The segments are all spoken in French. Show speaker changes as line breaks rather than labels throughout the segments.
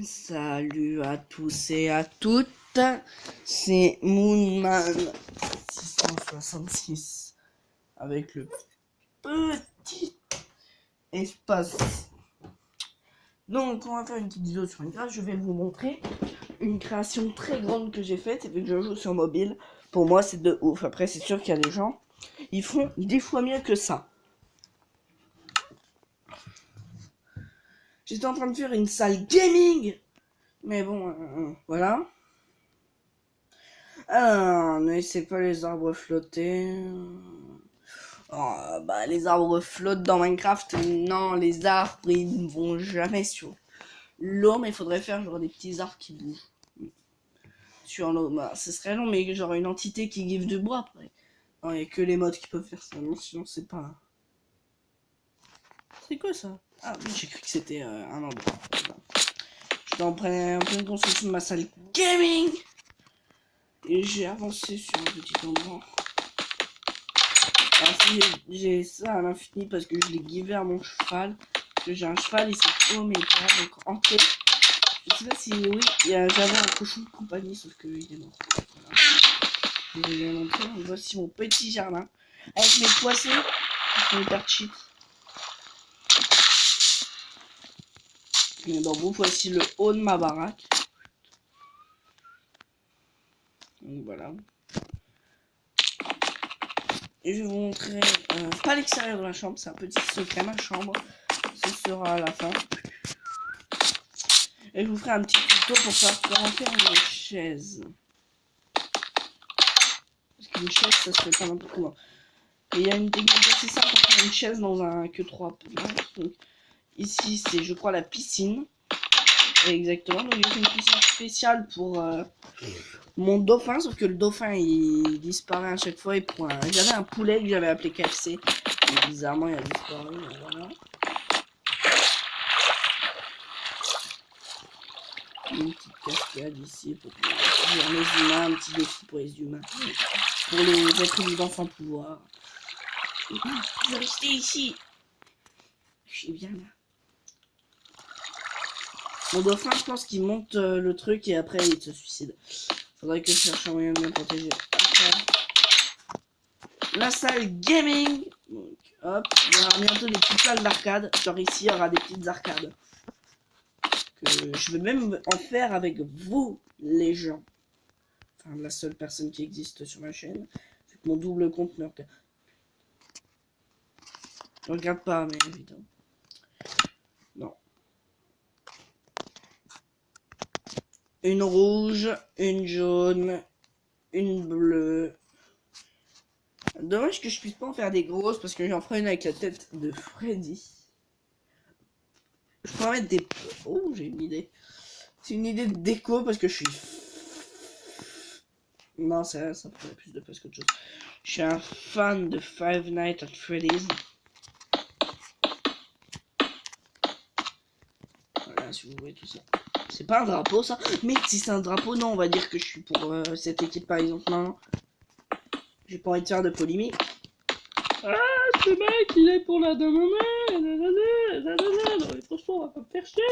Salut à tous et à toutes, c'est Moonman 666 avec le petit espace. Donc on va faire une petite vidéo sur Minecraft. Je vais vous montrer une création très grande que j'ai faite et vu que je joue sur mobile, pour moi c'est de ouf. Après c'est sûr qu'il y a des gens, ils font 10 fois mieux que ça. J'étais en train de faire une salle gaming, mais bon, voilà. Alors, ne laissez pas les arbres flotter. Oh, bah, les arbres flottent dans Minecraft. Non, les arbres, ils ne vont jamais sur l'eau, mais il faudrait faire genre des petits arbres qui bougent sur l'eau. Bah, ce serait long, mais genre une entité qui give du bois après. Non, il n'y a que les mods qui peuvent faire ça. Non, sinon, c'est pas. C'est quoi ça? Ah, oui, j'ai cru que c'était un endroit. Je suis en pleine construction de ma salle gaming. Et j'ai avancé sur un petit endroit. Alors si j'ai ça à l'infini parce que je l'ai givé à mon cheval. Parce que j'ai un cheval et c'est Omega, donc entré. Je sais pas si oui, j'avais un cochon de compagnie, sauf que il est mort. Voilà. Je vais vous montrer. Voici mon petit jardin. Avec mes poissons qui sont hyper cheap. Mais bon, voici le haut de ma baraque. Donc voilà. Et je vais vous montrer pas l'extérieur de la chambre, c'est un petit secret, ma chambre. Ce sera à la fin. Et je vous ferai un petit tuto pour savoir comment faire une chaise. Parce qu'une chaise, ça se fait pas n'importe comment. Et il y a une technique assez simple pour faire une chaise dans un que 3 places. Donc, ici, c'est, je crois, la piscine. Exactement. Donc, j'ai fait une piscine spéciale pour mon dauphin. Sauf que le dauphin, il disparaît à chaque fois. J'avais un poulet que j'avais appelé KFC. Et bizarrement, il a disparu. Voilà. Une petite cascade ici pour les humains, un petit défi pour les humains, pour les êtres vivants sans pouvoir. Je vais rester ici. Je suis bien là. Mon dauphin, je pense qu'il monte le truc et après il se suicide. Faudrait que je cherche un moyen de me protéger. Après, la salle gaming. Donc, hop, il y aura bientôt des petites salles d'arcade. Genre ici, il y aura des petites arcades. Que je vais même en faire avec vous, les gens. Enfin, la seule personne qui existe sur ma chaîne. C'est mon double compte ne regarde pas, mais évidemment. Non. Une rouge, une jaune, une bleue. Dommage que je puisse pas en faire des grosses parce que j'en ferai une avec la tête de Freddy. Je pourrais mettre des... Oh, j'ai une idée. C'est une idée de déco parce que je suis... Non, ça prendrait plus de place qu'autre chose. Je suis un fan de Five Nights at Freddy's. Voilà, si vous voyez tout ça. C'est pas un drapeau, ça. Mais si c'est un drapeau, non, on va dire que je suis pour cette équipe, par exemple. Non. J'ai pas envie de faire de polémique. Ah, ce mec, il est pour la nanana. Non, mais franchement, on va pas me faire chier.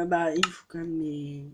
Bah, il faut quand même les...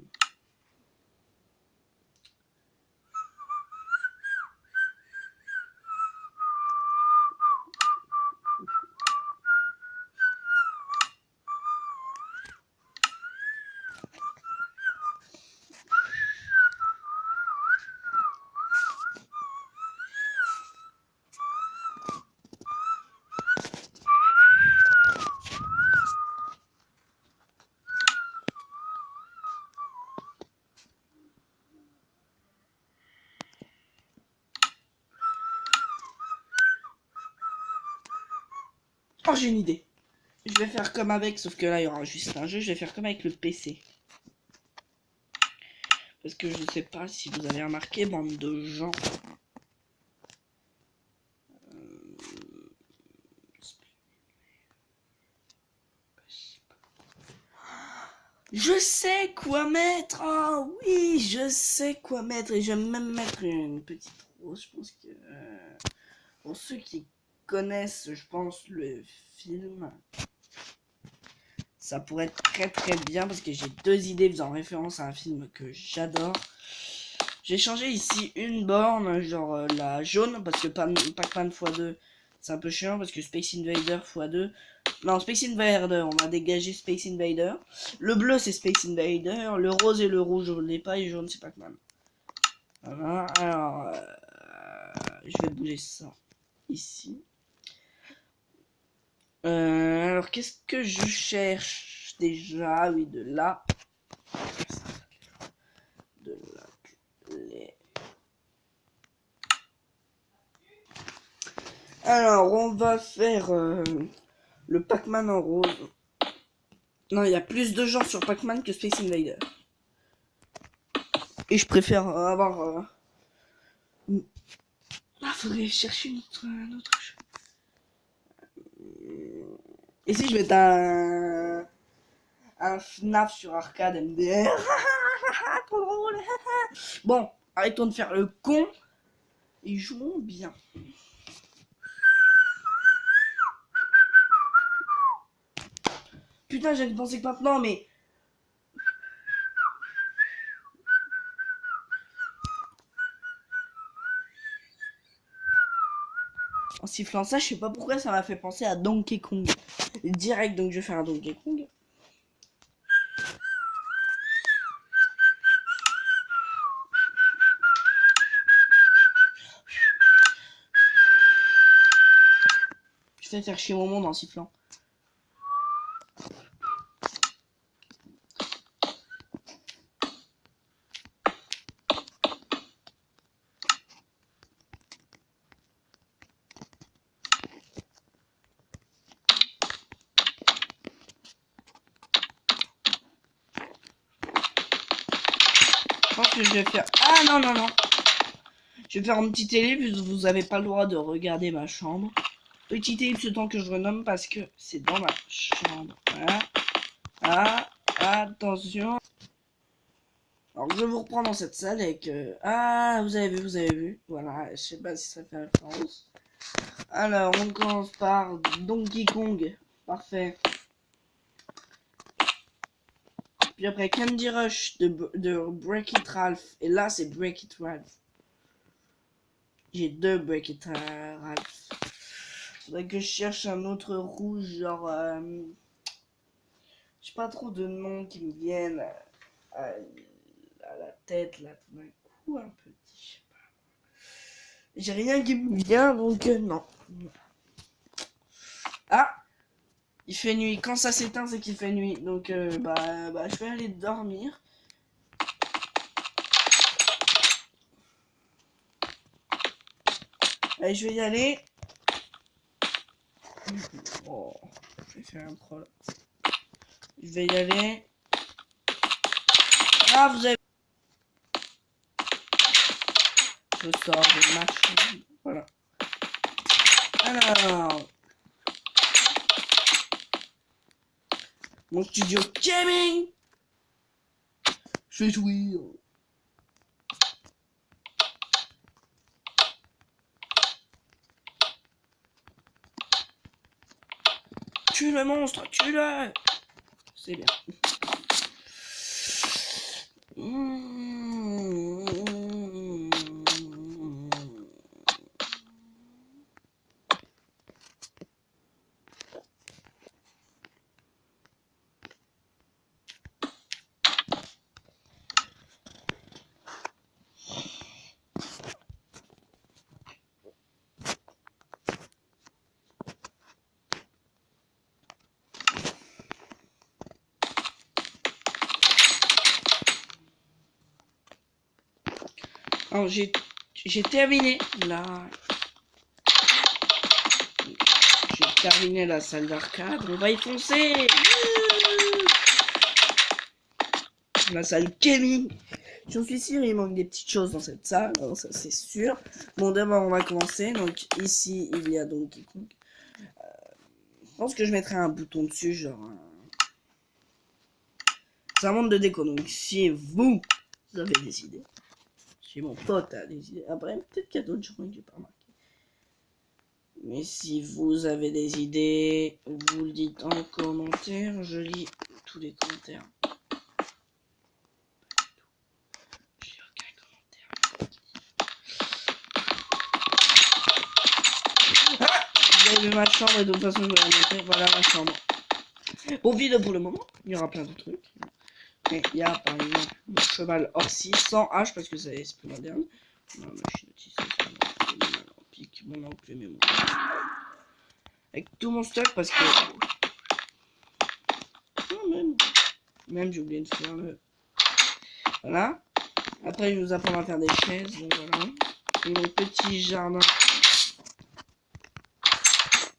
Oh, j'ai une idée. Je vais faire comme avec, sauf que là, il y aura juste un jeu. Je vais faire comme avec le PC. Parce que je ne sais pas si vous avez remarqué, bande de gens. Je sais quoi mettre. Oh oui, je sais quoi mettre. Et je vais même mettre une petite rose. Je pense que... pour ceux qui connaissent, je pense, le film... Ça pourrait être très bien parce que j'ai 2 idées faisant référence à un film que j'adore. J'ai changé ici une borne, genre la jaune, parce que Pac-Man x2, c'est un peu chiant, parce que Space Invader x2... Non, Space Invader, on va dégager Space Invader. Le bleu, c'est Space Invader. Le rose et le rouge, on l'ai pas, et le jaune, c'est Pac-Man. Voilà, alors... je vais bouger ça ici. Alors, qu'est-ce que je cherche déjà? Oui, de là. De la clé. Alors, on va faire le Pac-Man en rose. Non, il y a plus de gens sur Pac-Man que Space Invader. Et je préfère avoir... Ah, faudrait chercher un autre jeu. Et si je mets un FNAF sur arcade MDR? Trop drôle. Bon, arrêtons de faire le con. Et jouons bien. Putain, j'ai pensé que maintenant, mais... En sifflant ça, je sais pas pourquoi ça m'a fait penser à Donkey Kong. Direct, donc je vais faire un Donkey Kong. Je vais faire chier mon monde en sifflant. Je pense que je vais faire... Ah non, non, non. Je vais faire un petit télé, puisque vous avez pas le droit de regarder ma chambre. Petit télé, ce temps que je renomme, parce que c'est dans ma chambre. Voilà. Ah, attention. Alors, je vous reprends dans cette salle avec... Ah, vous avez vu. Voilà, je sais pas si ça fait référence. Alors, on commence par Donkey Kong. Parfait. Puis après, Candy Rush de Break It Ralph. Et là, c'est Break It Ralph. J'ai 2 Break It Ralph. Faudrait que je cherche un autre rouge, genre... J'ai pas trop de noms qui me viennent à la tête, là, tout d'un coup, un petit, je sais pas. J'ai rien qui me vient, donc non. Ah, il fait nuit. Quand ça s'éteint, c'est qu'il fait nuit. Donc, je vais aller dormir. Allez, je vais y aller. Oh, je vais faire un troll. Je vais y aller. Ah, vous avez... Je sors de match. Voilà. Alors... Mon studio gaming. Je vais jouir. Tue le monstre, tue-le. C'est bien. Alors j'ai terminé là. J'ai terminé la salle d'arcade. On va y foncer. La salle gaming. J'en suis sûr, il manque des petites choses dans cette salle, hein, ça c'est sûr. Bon, d'abord on va commencer. Donc ici il y a Donkey Kong. Je pense que je mettrai un bouton dessus, genre. C'est un monde de déco. Donc si vous avez décidé. Si mon pote a décidé. Après, peut-être qu'il y a d'autres gens que j'ai pas remarqué. Mais si vous avez des idées, vous le dites en commentaire. Je lis tous les commentaires. Je lis aucun commentaire. Ah, vous avez vu ma chambre et de toute façon je vais la montrer. Voilà ma chambre. Bon, vide pour le moment. Il y aura plein de trucs. Mais il y a par exemple le cheval Orsi sans H parce que c'est plus moderne. La machine à tisser, pique mon oncle mais mon avec tout mon stock parce que non, même j'ai oublié de faire le voilà. Après je vous apprends à faire des chaises, donc voilà. Et mon petit jardin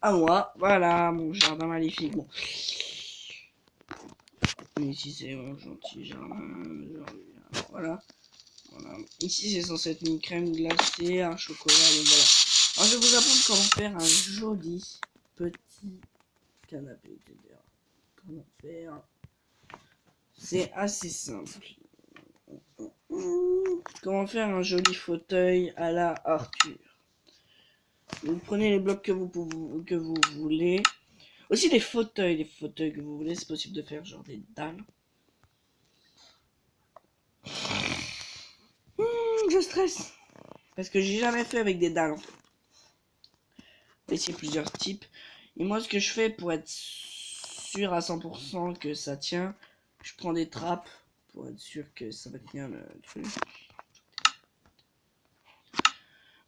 à moi, voilà mon jardin magnifique. Bon, ici c'est mon gentil jardin, voilà. Voilà. Ici c'est censé être une crème glacée, un chocolat, donc voilà. Alors je vais vous apprendre comment faire un joli petit canapé, etc. Comment faire. C'est assez simple. Comment faire un joli fauteuil à la Arthur. Vous prenez les blocs que vous voulez. Aussi les fauteuils que vous voulez, c'est possible de faire genre des dalles. Je stresse. Parce que j'ai jamais fait avec des dalles. Ici plusieurs types. Et moi ce que je fais pour être sûr à 100% que ça tient, je prends des trappes pour être sûr que ça va tenir le truc.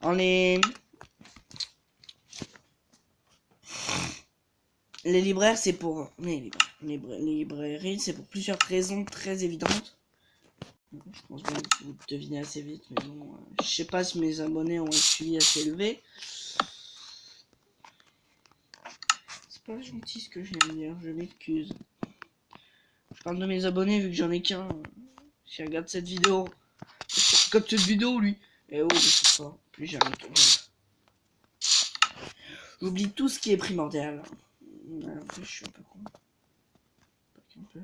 En les libraires c'est pour les librairies c'est pour plusieurs raisons très évidentes. Je pense bien que vous devinez assez vite, mais bon, je sais pas si mes abonnés ont un suivi assez élevé. C'est pas gentil ce que je viens de dire, je m'excuse. Je parle de mes abonnés vu que j'en ai qu'un. S'il regarde cette vidéo, comme cette vidéo lui. Et oh, je sais pas, plus jamais. J'oublie tout ce qui est primordial. Après, je suis un peu con. Pas qu'un peu.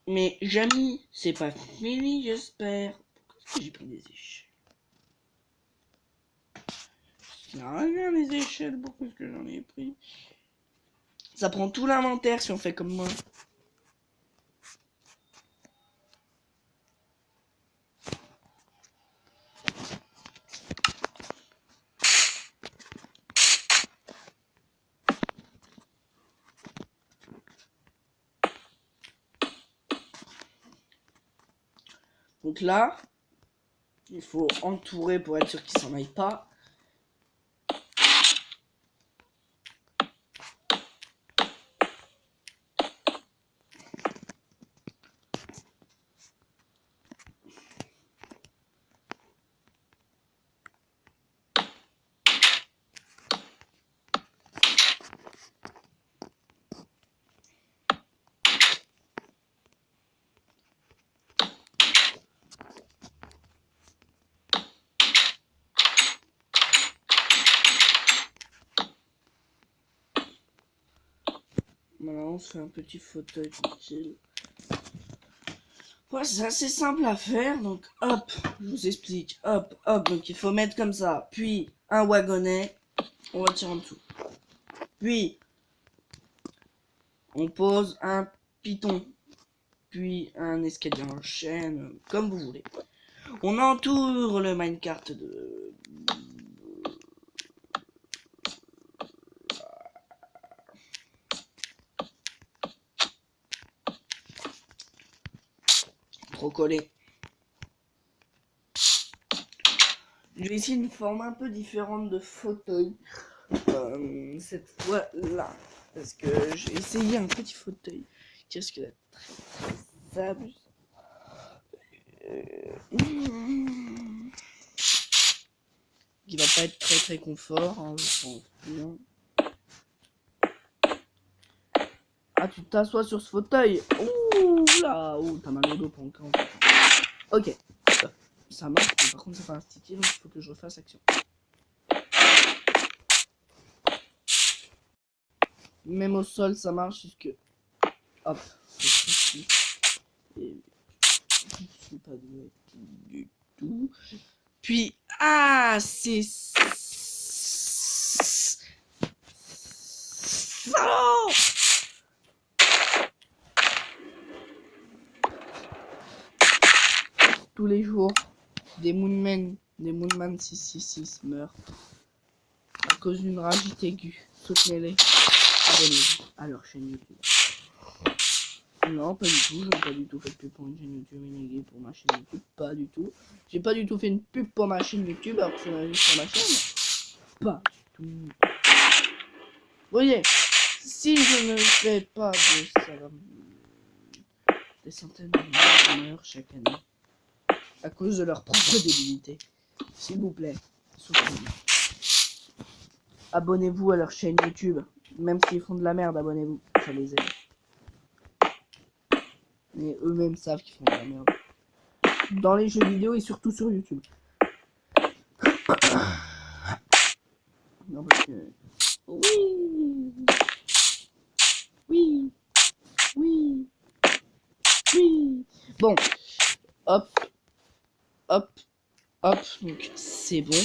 Mais Jamy, c'est pas fini, j'espère. Pourquoi est-ce que j'ai pris des échelles? Il n'y a rien les échelles, pourquoi est-ce que j'en ai pris? Ça prend tout l'inventaire si on fait comme moi. Donc là, il faut entourer pour être sûr qu'il s'en aille pas. Voilà, on se fait un petit fauteuil tranquille. Ouais, c'est assez simple à faire, donc hop, je vous explique, hop, hop, donc il faut mettre comme ça, puis un wagonnet, on va tirer en dessous. Puis, on pose un piton, puis un escalier en chaîne, comme vous voulez. On entoure le minecart de... Trop collé. Je vais essayer une forme un peu différente de fauteuil. Cette fois-là. Parce que j'ai essayé un petit fauteuil. Qu'est-ce que très stable. Qui va pas être très confort, hein, je pense bien. Ah, tu t'assois sur ce fauteuil. Ouh là, ouh, t'as mal au dos pour encore. Ok, ça marche, mais par contre c'est pas un sticky, donc il faut que je refasse action. Même au sol ça marche jusque... Hop, Et je ne suis pas doué du tout. Puis, ah, c'est salaud! Tous les jours, des Moonman 666 meurent à cause d'une ragite aiguë. Soutenez-les. Abonnez-vous à leur chaîne YouTube. Non, pas du tout. Je n'ai pas du tout fait de pub pour une chaîne YouTube inéguée pour ma chaîne YouTube. Pas du tout. J'ai pas du tout fait une pub pour ma chaîne YouTube alors que c'est ma vie sur ma chaîne. Pas du tout. Vous voyez, si je ne fais pas de ça, des centaines de milliers meurent chaque année à cause de leur propre débilité. S'il vous plaît, soutenez-moi. Abonnez-vous à leur chaîne YouTube. Même s'ils font de la merde, abonnez-vous. Ça les aide. Mais eux-mêmes savent qu'ils font de la merde. Dans les jeux vidéo et surtout sur YouTube. Non, parce que... Oui. Oui. Oui. Oui. Bon. Hop. Hop. Hop. Donc, c'est bon.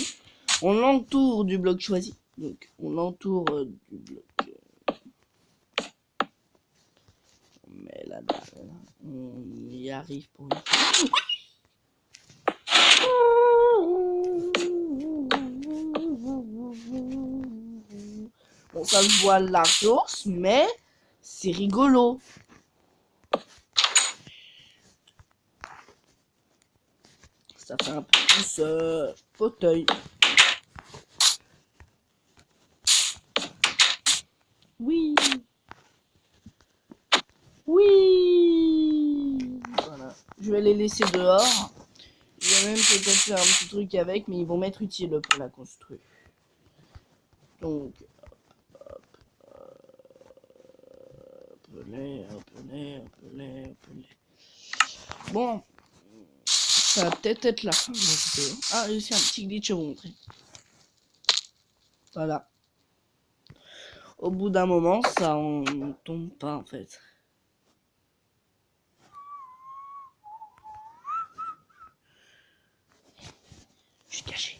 On l'entoure du bloc choisi. Donc, on l'entoure du bloc... on met la dalle. On y arrive pour une fois. Bon, ça se voit largement, mais c'est rigolo. Ça fait un peu plus fauteuil. Oui. Oui. Voilà. Je vais les laisser dehors. Je vais même peut-être faire un petit truc avec, mais ils vont m'être utiles pour la construire. Donc, hop. Bon, ça va peut-être être la fin de la vidéo. Ah, c'est un petit glitch à vous montrer. Voilà. Au bout d'un moment, ça en tombe pas en fait. Je suis caché.